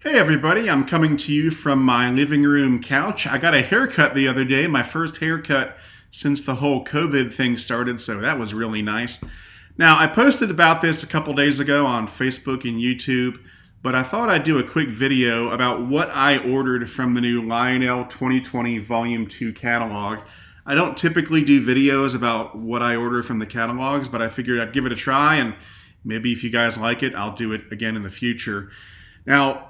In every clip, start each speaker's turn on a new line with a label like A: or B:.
A: Hey everybody, I'm coming to you from my living room couch. I got a haircut the other day, my first haircut since the whole COVID thing started, so that was really nice. Now, I posted about this a couple days ago on Facebook and YouTube, but I thought I'd do a quick video about what I ordered from the new Lionel 2020 Volume 2 catalog. I don't typically do videos about what I order from the catalogs, but I figured I'd give it a try, and maybe if you guys like it, I'll do it again in the future. Now,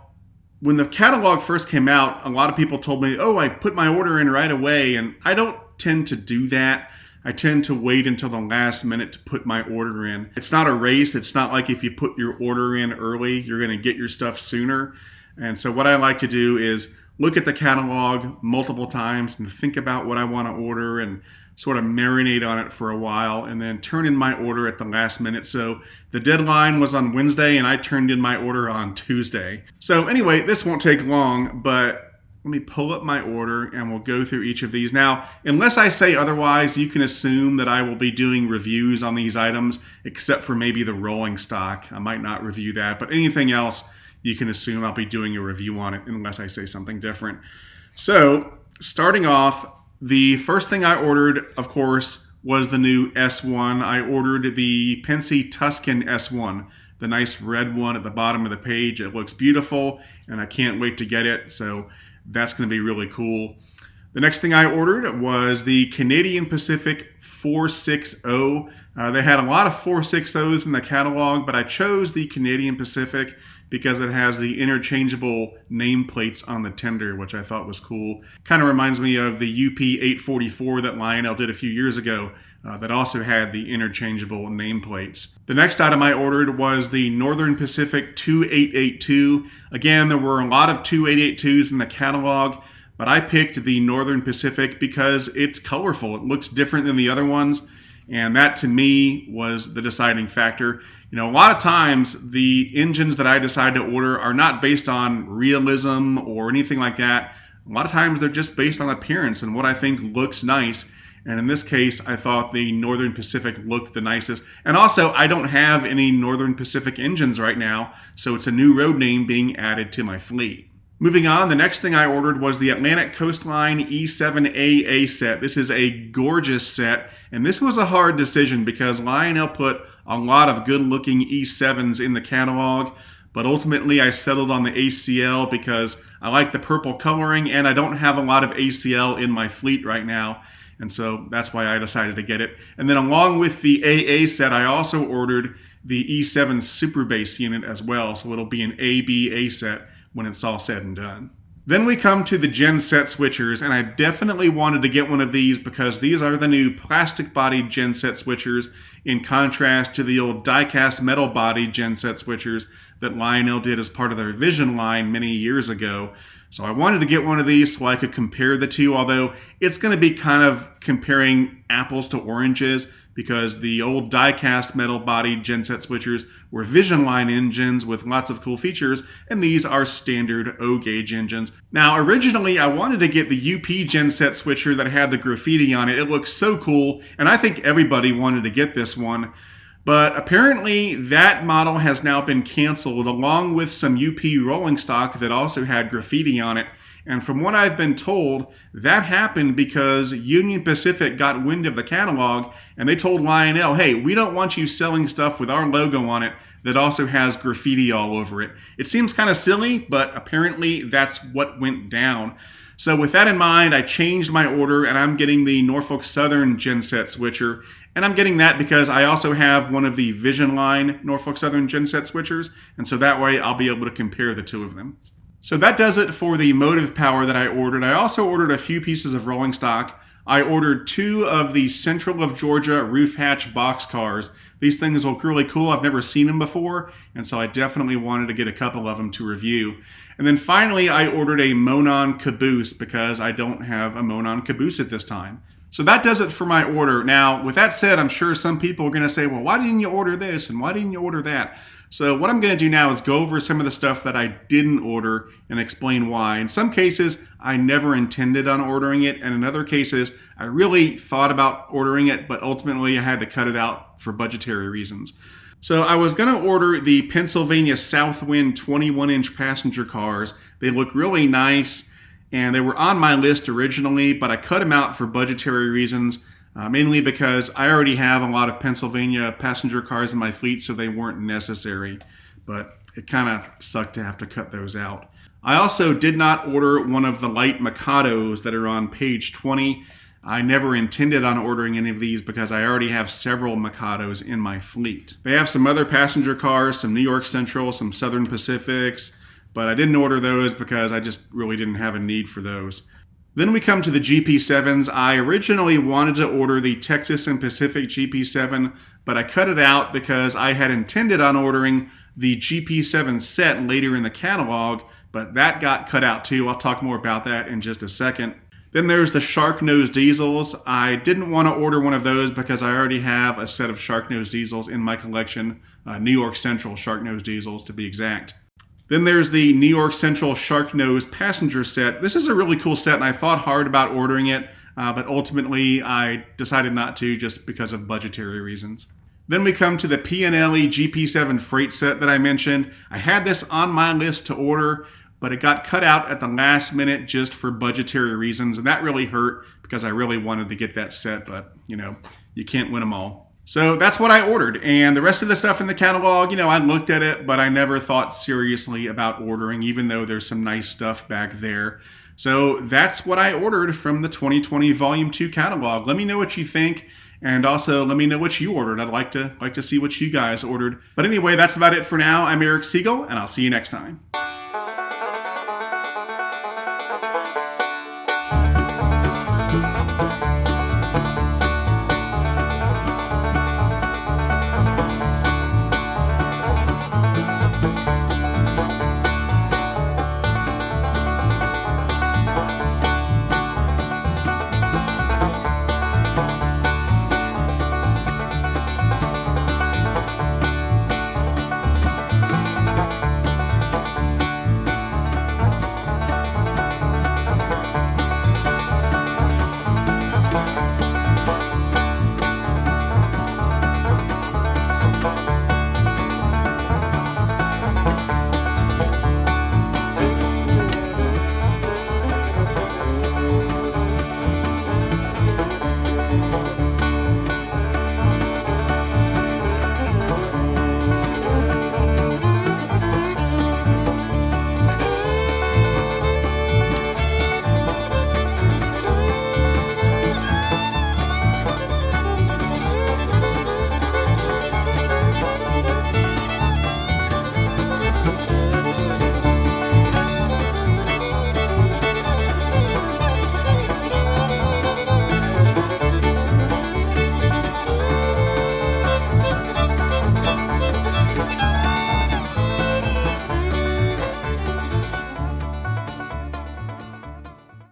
A: when the catalog first came out, a lot of people told me, oh, I put my order in right away, and I don't tend to do that. I tend to wait until the last minute to put my order in. It's not a race. It's not like if you put your order in early, you're going to get your stuff sooner. And so what I like to do is look at the catalog multiple times and think about what I want to order and sort of marinate on it for a while and then turn in my order at the last minute. So the deadline was on Wednesday and I turned in my order on Tuesday. So anyway, this won't take long, but let me pull up my order and we'll go through each of these. Now, unless I say otherwise, you can assume that I will be doing reviews on these items, except for maybe the rolling stock. I might not review that, but anything else, you can assume I'll be doing a review on it unless I say something different. So starting off, the first thing I ordered, of course, was the new S1. I ordered the Pennsy Tuscan S1, the nice red one at the bottom of the page. It looks beautiful, and I can't wait to get it, so that's going to be really cool. The next thing I ordered was the Canadian Pacific 460. They had a lot of 460s in the catalog, but I chose the Canadian Pacific because it has the interchangeable nameplates on the tender, which I thought was cool. Kind of reminds me of the UP844 that Lionel did a few years ago that also had the interchangeable nameplates. The next item I ordered was the Northern Pacific 2882. Again, there were a lot of 2882s in the catalog, but I picked the Northern Pacific because it's colorful. It looks different than the other ones, and that to me was the deciding factor. You know, a lot of times the engines that I decide to order are not based on realism or anything like that. A lot of times they're just based on appearance and what I think looks nice. And in this case, I thought the Northern Pacific looked the nicest. And also, I don't have any Northern Pacific engines right now, so it's a new road name being added to my fleet. Moving on, the next thing I ordered was the Atlantic Coastline E7AA set. This is a gorgeous set, and this was a hard decision because Lionel put a lot of good-looking E7s in the catalog, but ultimately I settled on the ACL because I like the purple coloring and I don't have a lot of ACL in my fleet right now, and so that's why I decided to get it. And then along with the AA set, I also ordered the E7 Super Base unit as well, so it'll be an ABA set when it's all said and done. Then we come to the genset switchers, and I definitely wanted to get one of these because these are the new plastic-bodied genset switchers in contrast to the old die-cast metal-bodied genset switchers that Lionel did as part of their Vision line many years ago. So I wanted to get one of these so I could compare the two, although it's going to be kind of comparing apples to oranges because the old die-cast metal-bodied genset switchers were Vision line engines with lots of cool features, and these are standard O-gauge engines. Now, originally, I wanted to get the UP genset switcher that had the graffiti on it. It looks so cool, and I think everybody wanted to get this one. But apparently, that model has now been canceled, along with some UP rolling stock that also had graffiti on it. And from what I've been told, that happened because Union Pacific got wind of the catalog and they told Lionel, hey, we don't want you selling stuff with our logo on it that also has graffiti all over it. It seems kind of silly, but apparently that's what went down. So with that in mind, I changed my order and I'm getting the Norfolk Southern genset switcher. And I'm getting that because I also have one of the Vision line Norfolk Southern genset switchers. And so that way I'll be able to compare the two of them. So that does it for the motive power that I ordered. I also ordered a few pieces of rolling stock. I ordered 2 of the Central of Georgia roof hatch box cars. These things look really cool. I've never seen them before, and so I definitely wanted to get a couple of them to review. And then finally, I ordered a Monon caboose because I don't have a Monon caboose at this time. So that does it for my order. Now, with that said, I'm sure some people are going to say, well, why didn't you order this and why didn't you order that? So what I'm going to do now is go over some of the stuff that I didn't order and explain why. In some cases, I never intended on ordering it, and in other cases, I really thought about ordering it, but ultimately I had to cut it out for budgetary reasons. So I was going to order the Pennsylvania Southwind 21-inch passenger cars. They look really nice, and they were on my list originally, but I cut them out for budgetary reasons, mainly because I already have a lot of Pennsylvania passenger cars in my fleet, so they weren't necessary. But it kind of sucked to have to cut those out. I also did not order one of the light Mikados that are on page 20. I never intended on ordering any of these because I already have several Mikados in my fleet. They have some other passenger cars, some New York Central, some Southern Pacifics, but I didn't order those because I just really didn't have a need for those. Then we come to the GP7s. I originally wanted to order the Texas and Pacific GP7, but I cut it out because I had intended on ordering the GP7 set later in the catalog, but that got cut out too. I'll talk more about that in just a second. Then there's the Shark Nose diesels. I didn't want to order one of those because I already have a set of Shark Nose diesels in my collection, New York Central Shark Nose diesels to be exact. Then there's the New York Central Shark Nose passenger set. This is a really cool set, and I thought hard about ordering it, but ultimately I decided not to just because of budgetary reasons. Then we come to the Pianelli Gp7 Freight Set that I mentioned. I had this on my list to order, but it got cut out at the last minute just for budgetary reasons, and that really hurt because I really wanted to get that set, but you can't win them all. So that's what I ordered, and the rest of the stuff in the catalog, I looked at it, but I never thought seriously about ordering, even though there's some nice stuff back there. So that's what I ordered from the 2020 Volume 2 catalog. Let me know what you think. And also, let me know what you ordered. I'd like to see what you guys ordered. But anyway, that's about it for now. I'm Eric Siegel, and I'll see you next time.